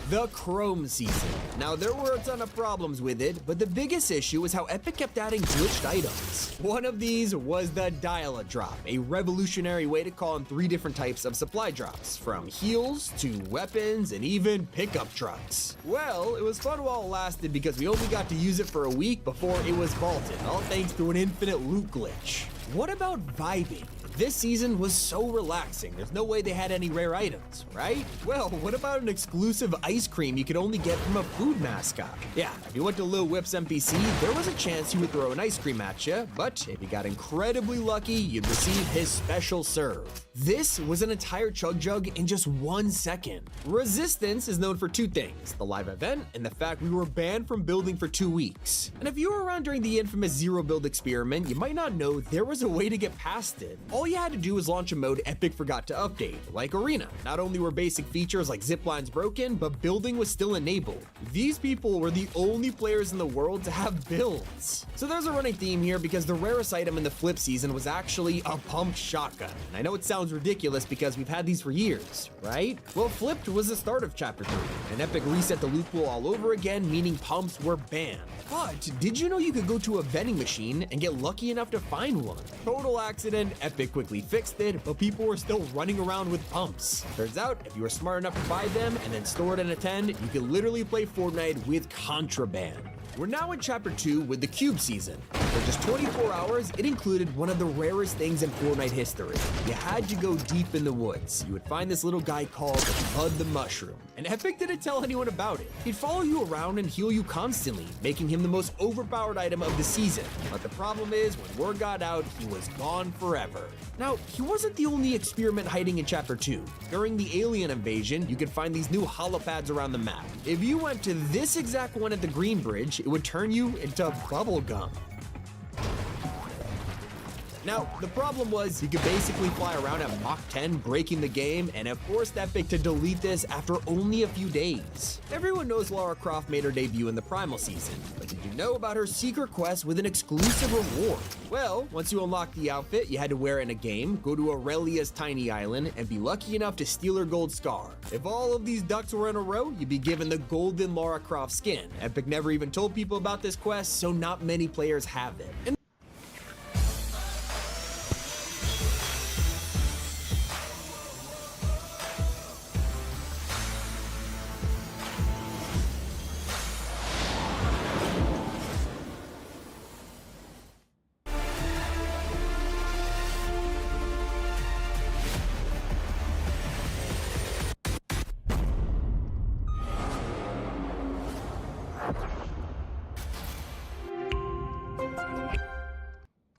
The Chrome season. Now, there were a ton of problems with it, but the biggest issue was how Epic kept adding glitched items. One of these was the Dial-A-Drop, a revolutionary way to call in 3 different types of supply drops, from heals to weapons and even pickup trucks. Well, it was fun while it lasted because we only got to use it for a week before it was vaulted, all thanks to an infinite loot glitch. What about vibing? This season was so relaxing, there's no way they had any rare items, right? Well, what about an exclusive ice cream you could only get from a food mascot? Yeah, if you went to Lil Whip's NPC, there was a chance he would throw an ice cream at you, but if you got incredibly lucky, you'd receive his special serve. This was an entire chug jug in just 1 second. Resistance is known for 2 things, the live event and the fact we were banned from building for 2 weeks. And if you were around during the infamous zero build experiment, you might not know there was a way to get past it. All you had to do was launch a mode Epic forgot to update, like Arena. Not only were basic features like ziplines broken, but building was still enabled. These people were the only players in the world to have builds. So there's a running theme here because the rarest item in the Flip season was actually a pumped shotgun. And I know it sounds ridiculous because we've had these for years, right? Well, Flipped was the start of Chapter 3, and Epic reset the loot pool all over again, meaning pumps were banned. But did you know you could go to a vending machine and get lucky enough to find one? Total accident, Epic quickly fixed it, but people were still running around with pumps. Turns out, if you were smart enough to buy them and then store it in a 10, you could literally play Fortnite with contraband. We're now in Chapter 2 with the Cube season. For just 24 hours, it included one of the rarest things in Fortnite history. You had to go deep in the woods. You would find this little guy called Bud the Mushroom, and Epic didn't tell anyone about it. He'd follow you around and heal you constantly, making him the most overpowered item of the season. But the problem is, when word got out, he was gone forever. Now, he wasn't the only experiment hiding in Chapter 2. During the alien invasion, you could find these new holopads around the map. If you went to this exact one at the Green Bridge, it would turn you into bubblegum. Now, the problem was you could basically fly around at Mach 10, breaking the game, and it forced Epic to delete this after only a few days. Everyone knows Lara Croft made her debut in the Primal season, but did you know about her secret quest with an exclusive reward? Well, once you unlocked the outfit, you had to wear it in a game, go to Aurelia's tiny island, and be lucky enough to steal her gold scar. If all of these ducks were in a row, you'd be given the golden Lara Croft skin. Epic never even told people about this quest, so not many players have it.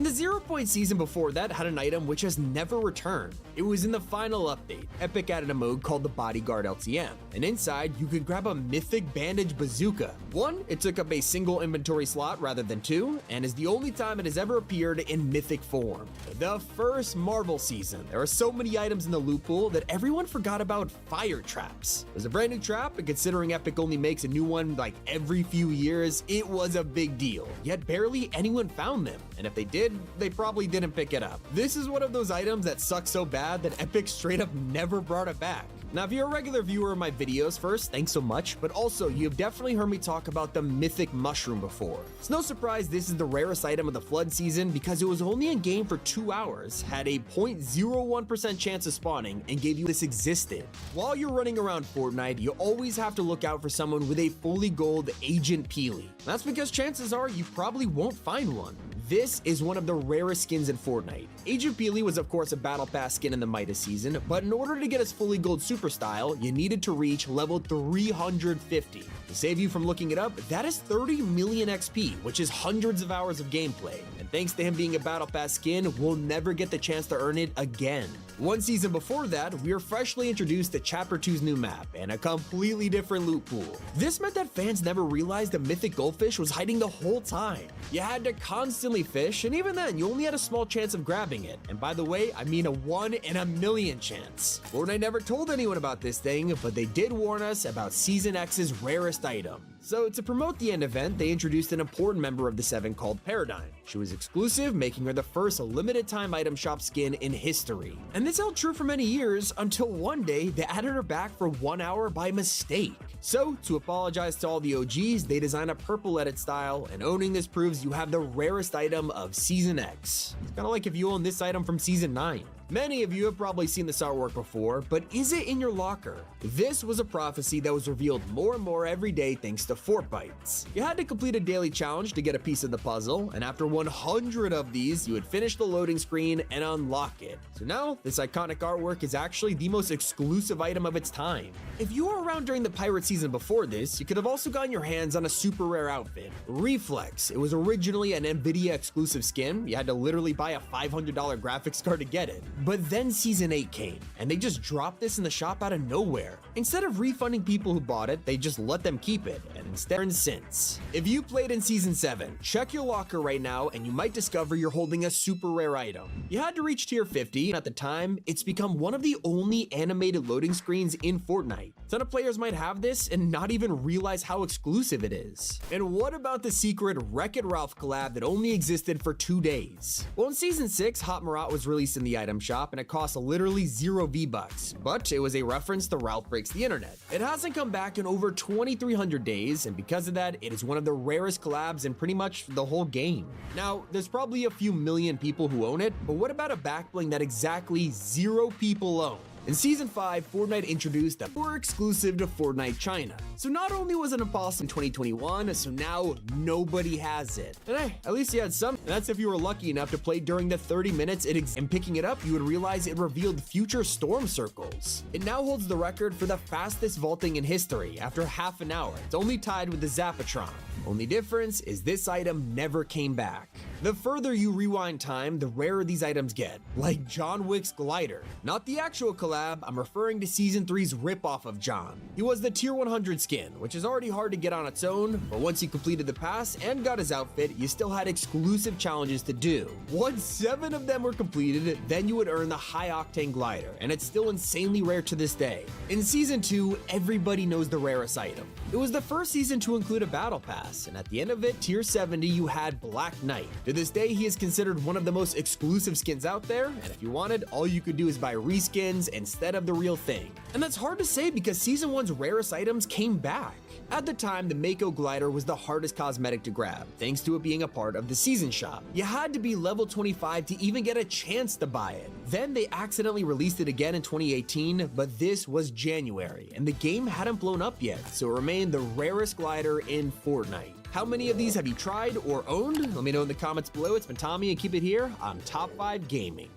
The 0-point season before that had an item which has never returned. It was in the final update. Epic added a mode called the Bodyguard LTM, and inside you could grab a mythic bandage bazooka. One, it took up a single inventory slot rather than two, and is the only time it has ever appeared in mythic form. The first Marvel season, there are so many items in the loot pool that everyone forgot about fire traps. It was a brand new trap, and considering Epic only makes a new one like every few years, it was a big deal. Yet barely anyone found them, and if they did, they probably didn't pick it up. This is one of those items that sucks so bad that Epic straight up never brought it back. Now, if you're a regular viewer of my videos, first, thanks so much, but also, you have definitely heard me talk about the mythic mushroom before. It's no surprise this is the rarest item of the flood season because it was only in game for 2 hours, had a 0.01% chance of spawning, and gave you this existed. While you're running around Fortnite, you always have to look out for someone with a fully gold Agent Peely. That's because chances are you probably won't find one. This is one of the rarest skins in Fortnite. Agent Peely was of course a battle pass skin in the Midas season, but in order to get his fully gold super style, you needed to reach level 350. To save you from looking it up, that is 30 million XP, which is hundreds of hours of gameplay. And thanks to him being a battle pass skin, we'll never get the chance to earn it again. One season before that, we were freshly introduced to Chapter 2's new map and a completely different loot pool. This meant that fans never realized the mythic goldfish was hiding the whole time. You had to constantly fish, and even then, you only had a small chance of grabbing it. And by the way, I mean a 1 in a million chance. Fortnite never told anyone about this thing, but they did warn us about Season X's rarest item. So to promote the end event, they introduced an important member of the 7 called Paradigm. She was exclusive, making her the first limited time item shop skin in history. And this held true for many years until one day they added her back for 1 hour by mistake. So to apologize to all the OGs, they designed a purple edit style, and owning this proves you have the rarest item of Season X. It's kind of like if you own this item from Season 9. Many of you have probably seen this artwork before, but is it in your locker? This was a prophecy that was revealed more and more every day thanks to Fortbytes. You had to complete a daily challenge to get a piece of the puzzle, and after 100 of these, you would finish the loading screen and unlock it. So now, this iconic artwork is actually the most exclusive item of its time. If you were around during the pirate season before this, you could have also gotten your hands on a super rare outfit, Reflex. It was originally an Nvidia exclusive skin. You had to literally buy a $500 graphics card to get it. But then Season 8 came, and they just dropped this in the shop out of nowhere. Instead of refunding people who bought it, they just let them keep it, and instead since. If you played in Season 7, check your locker right now, and you might discover you're holding a super rare item. You had to reach tier 50, and at the time, it's become one of the only animated loading screens in Fortnite. A ton of players might have this and not even realize how exclusive it is. And what about the secret Wreck-It Ralph collab that only existed for 2 days? Well, in Season 6, Hot Marat was released in the item shop, and it cost literally 0 V-Bucks, but it was a reference to Ralph Breaks the Internet. It hasn't come back in over 2,300 days, and because of that, it is one of the rarest collabs in pretty much the whole game. Now, there's probably a few million people who own it, but what about a backbling that exactly 0 people own? In Season 5, Fortnite introduced that were exclusive to Fortnite China. So not only was it impossible in 2021, so now nobody has it. And hey, at least you had some. And that's if you were lucky enough to play during the 30 minutes and picking it up, you would realize it revealed future storm circles. It now holds the record for the fastest vaulting in history after half an hour. It's only tied with the Zapatron. Only difference is this item never came back. The further you rewind time, the rarer these items get, like John Wick's glider. Not the actual collab, I'm referring to Season 3's ripoff of John. He was the tier 100 skin, which is already hard to get on its own, but once you completed the pass and got his outfit, you still had exclusive challenges to do. Once 7 of them were completed, then you would earn the high octane glider, and it's still insanely rare to this day. In Season 2, everybody knows the rarest item. It was the first season to include a battle pass, and at the end of it, tier 70, you had Black Knight. To this day, he is considered one of the most exclusive skins out there, and if you wanted, all you could do is buy reskins instead of the real thing. And that's hard to say because Season 1's rarest items came back. At the time, the Mako glider was the hardest cosmetic to grab, thanks to it being a part of the season shop. You had to be level 25 to even get a chance to buy it. Then they accidentally released it again in 2018, but this was January, and the game hadn't blown up yet, so it remained the rarest glider in Fortnite. How many of these have you tried or owned? Let me know in the comments below. It's been Tommy, and keep it here on Top 5 Gaming.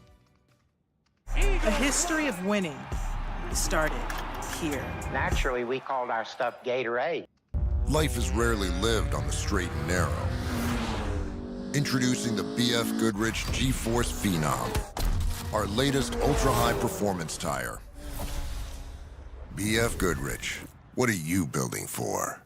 A history of winning started here. Naturally, we called our stuff Gatorade. Life is rarely lived on the straight and narrow. Introducing the BF Goodrich G-Force Phenom, our latest ultra-high performance tire. BF Goodrich, what are you building for?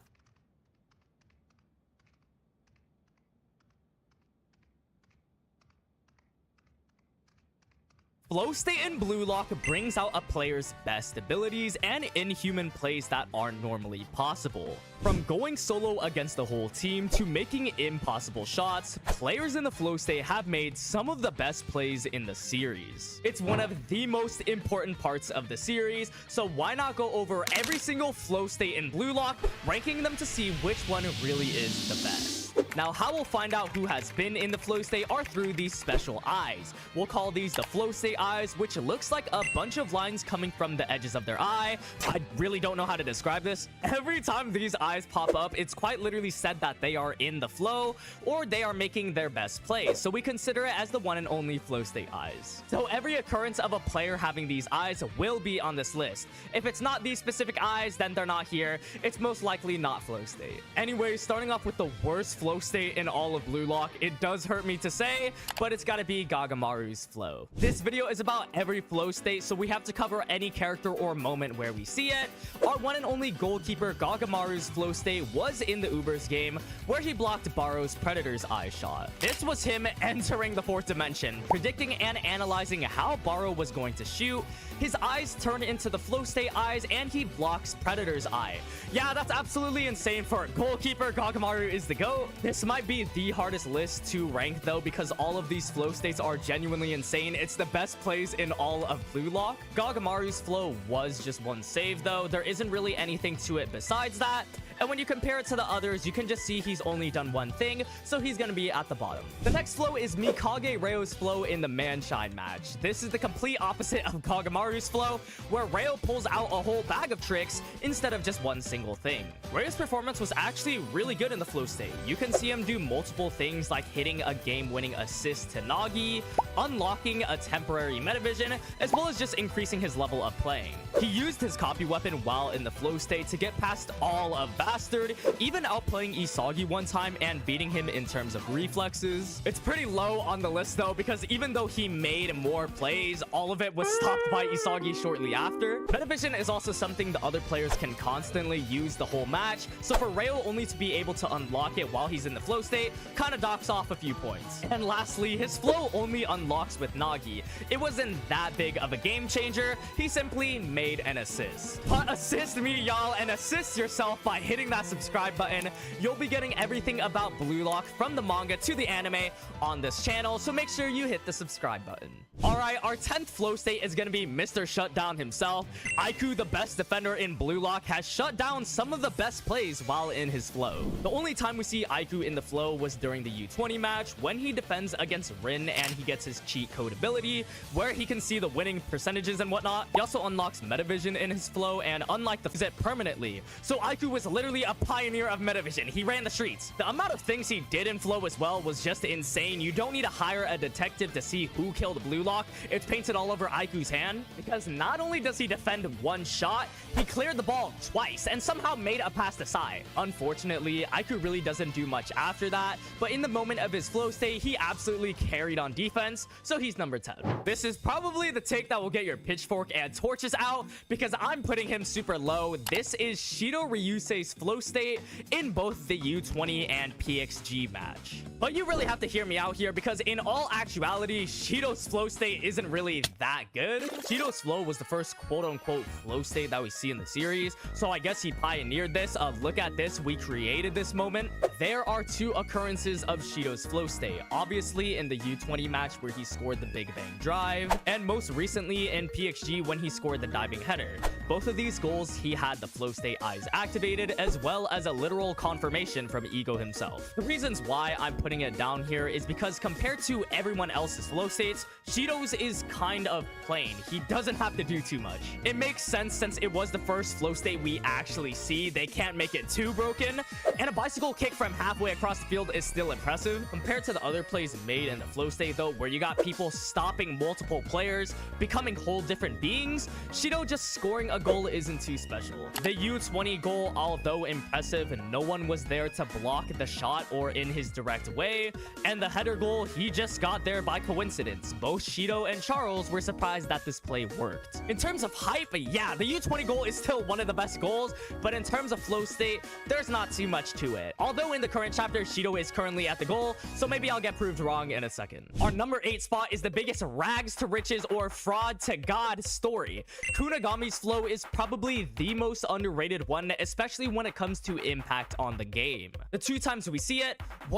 Flow state in Blue Lock brings out a player's best abilities and inhuman plays that aren't normally possible. From going solo against the whole team to making impossible shots, players in the flow state have made some of the best plays in the series. It's one of the most important parts of the series, so why not go over every single flow state in Blue Lock, ranking them to see which one really is the best. Now, how we'll find out who has been in the flow state are through these special eyes. We'll call these the flow state eyes, which looks like a bunch of lines coming from the edges of their eye. I really don't know how to describe this. Every time these eyes pop up, it's quite literally said that they are in the flow or they are making their best plays, so we consider it as the one and only flow state eyes. So every occurrence of a player having these eyes will be on this list. If it's not these specific eyes, then they're not here. It's most likely not flow state. Anyway, starting off with the worst flow state in all of Blue Lock, it does hurt me to say, but it's gotta be Gagamaru's flow. This video is about every flow state, so we have to cover any character or moment where we see it. Our one and only goalkeeper Gagamaru's flow state was in the Ubers game, where he blocked Baro's Predator's eye shot. This was him entering the 4th dimension, predicting and analyzing how Baro was going to shoot. His eyes turn into the flow state eyes, and he blocks Predator's eye. Yeah, that's absolutely insane for a goalkeeper. Gagamaru is the GOAT. This might be the hardest list to rank though, because all of these flow states are genuinely insane. It's the best plays in all of Blue Lock. Gagamaru's flow was just one save though. There isn't really anything to it besides that. And when you compare it to the others, you can just see he's only done one thing, so he's gonna be at the bottom. The next flow is Mikage Ryo's flow in the Manshine match. This is the complete opposite of Gagamaru's flow, where Ryo pulls out a whole bag of tricks instead of just one single thing. Ryo's performance was actually really good in the flow state. You can see him do multiple things like hitting a game-winning assist to Nagi, unlocking a temporary metavision, as well as just increasing his level of playing. He used his copy weapon while in the flow state to get past all of Bastard, even outplaying Isagi one time and beating him in terms of reflexes. It's pretty low on the list though, because even though he made more plays, all of it was stopped by Isagi shortly after. Metavision is also something the other players can constantly use the whole match, so for Ryo only to be able to unlock it while he's in the flow state kind of docks off a few points. And lastly, his flow only unlocks with Nagi. It wasn't that big of a game changer. He simply made an assist. But assist me, y'all, and assist yourself by hitting that subscribe button. You'll be getting everything about Blue Lock from the manga to the anime on this channel, so make sure you hit the subscribe button. Alright, our 10th flow state is gonna be Mr. Shutdown himself. Aiku, the best defender in Blue Lock, has shut down some of the best plays while in his flow. The only time we see Aiku in the flow was during the U20 match, when he defends against Rin and he gets his cheat code ability, where he can see the winning percentages and whatnot. He also unlocks metavision in his flow, and unlike the it permanently. So Aiku was literally a pioneer of metavision. He ran the streets. The amount of things he did in flow as well was just insane. You don't need to hire a detective to see who killed Blue Lock. It's painted all over Aiku's hand, because not only does he defend one shot, he cleared the ball twice and somehow made a pass to Sai. Unfortunately, Aiku really doesn't do much after that, but in the moment of his flow state, he absolutely carried on defense, so he's number 10. This is probably the take that will get your pitchfork and torches out, because I'm putting him super low. This is Shido Ryusei's flow state in both the U20 and PXG match. But you really have to hear me out here, because in all actuality, Shido's flow state isn't really that good. Shido's flow was the first quote-unquote flow state that we see in the series, so I guess he pioneered this. Look at this, we created this moment. There are two occurrences of Shido's flow state. Obviously in the U20 match where he scored the Big Bang Drive, and most recently in PXG when he scored the diving header. Both of these goals, he had the flow state eyes activated, as well as a literal confirmation from Ego himself. The reasons why I'm putting it down here is because compared to everyone else's flow states, Shido's is kind of plain. He doesn't have to do too much. It makes sense since it was the first flow state we actually see. They can't make it too broken, and a bicycle kick from halfway across the field is still impressive. Compared to the other plays made in the flow state though, where you got people stopping multiple players, becoming whole different beings, Shido just scoring a a goal isn't too special. The U20 goal, although impressive, no one was there to block the shot or in his direct way, and the header goal, he just got there by coincidence. Both Shido and Charles were surprised that this play worked. In terms of hype, yeah, the U20 goal is still one of the best goals, but in terms of flow state, there's not too much to it. Although in the current chapter, Shido is currently at the goal, so maybe I'll get proved wrong in a second. Our number 8 spot is the biggest rags to riches or fraud to God story. Kunagami's flow is probably the most underrated one, especially when it comes to impact on the game. The 2 times we see it,